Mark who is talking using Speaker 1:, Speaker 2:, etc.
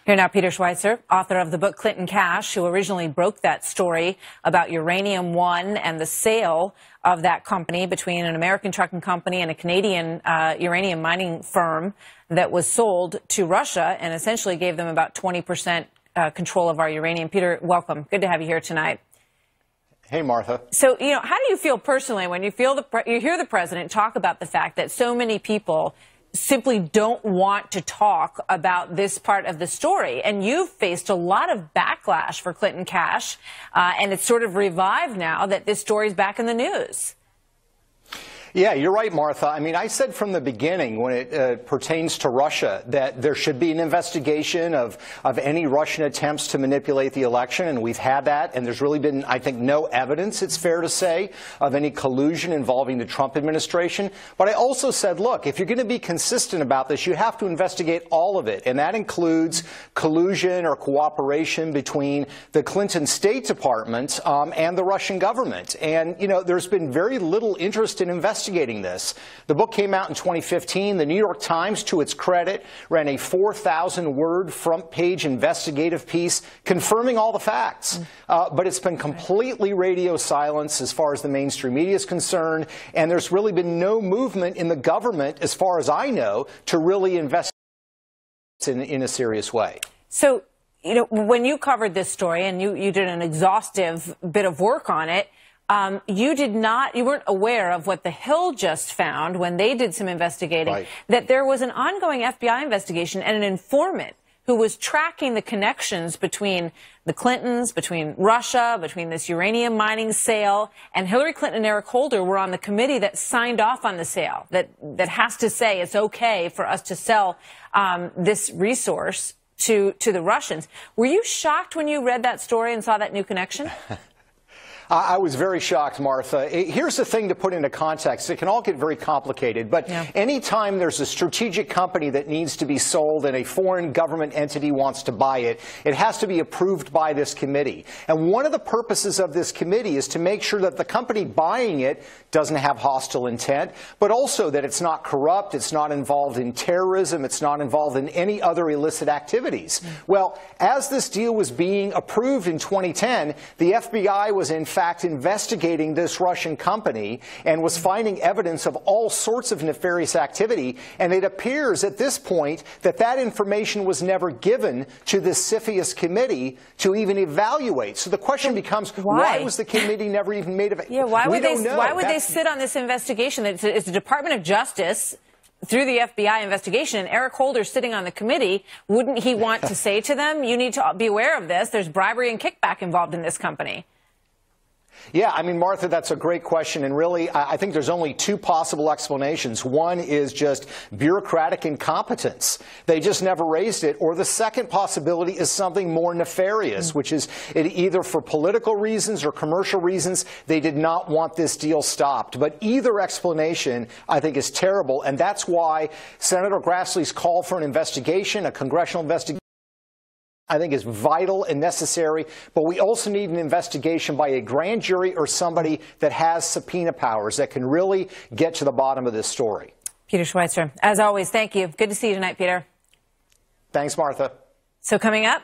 Speaker 1: Here now, Peter Schweizer, author of the book Clinton Cash, who originally broke that story about Uranium One and the sale of that company between an American trucking company and a Canadian uranium mining firm that was sold to Russia and essentially gave them about 20% control of our uranium. Peter, welcome. Good to have you here tonight.
Speaker 2: Hey, Martha.
Speaker 1: So, how do you feel personally when you hear the president talk about the fact that so many people simply don't want to talk about this part of the story? And you've faced a lot of backlash for Clinton Cash, and it's sort of revived now that this story's back in the news.
Speaker 2: Yeah, you're right, Martha. I mean, I said from the beginning when it pertains to Russia that there should be an investigation of any Russian attempts to manipulate the election, and we've had that, and there's really been, I think, no evidence, it's fair to say, of any collusion involving the Trump administration. But I also said, look, if you're going to be consistent about this, you have to investigate all of it, and that includes collusion or cooperation between the Clinton State Department and the Russian government. And, there's been very little interest in investigating this. The book came out in 2015. The New York Times, to its credit, ran a 4,000-word front-page investigative piece confirming all the facts. But it's been completely radio silence as far as the mainstream media is concerned, and there's really been no movement in the government, as far as I know, to really investigate in a serious way.
Speaker 1: So, when you covered this story, and you did an exhaustive bit of work on it, you weren't aware of what the Hill just found when they did some investigating,
Speaker 2: right,
Speaker 1: that there was an ongoing FBI investigation and an informant who was tracking the connections between the Clintons, between Russia, between this uranium mining sale, and Hillary Clinton and Eric Holder were on the committee that signed off on the sale, that has to say it's okay for us to sell this resource to the Russians. Were you shocked when you read that story and saw that new connection?
Speaker 2: I was very shocked, Martha. Here's the thing to put into context. It can all get very complicated, but anytime there's a strategic company that needs to be sold and a foreign government entity wants to buy it, it has to be approved by this committee. And one of the purposes of this committee is to make sure that the company buying it doesn't have hostile intent, but also that it's not corrupt, it's not involved in terrorism, it's not involved in any other illicit activities. Well, as this deal was being approved in 2010, the FBI was in fact investigating this Russian company and was finding evidence of all sorts of nefarious activity, and it appears at this point that that information was never given to the CFIUS committee to even evaluate. So the question becomes, why was the committee never even made of it?
Speaker 1: Yeah, why would they sit on this investigation? It's the Department of Justice through the FBI investigation, and Eric Holder sitting on the committee. Wouldn't he want to say to them, you need to be aware of this, there's bribery and kickback involved in this company?
Speaker 2: Yeah, I mean, Martha, that's a great question. And really, I think there's only two possible explanations. One is just bureaucratic incompetence. They just never raised it. Or the second possibility is something more nefarious, which is either for political reasons or commercial reasons, they did not want this deal stopped. But either explanation, I think, is terrible. And that's why Senator Grassley's call for an investigation, a congressional investigation, I think is vital and necessary, but we also need an investigation by a grand jury or somebody that has subpoena powers that can really get to the bottom of this story.
Speaker 1: Peter Schweizer, as always, thank you. Good to see you tonight, Peter.
Speaker 2: Thanks, Martha.
Speaker 1: So coming up,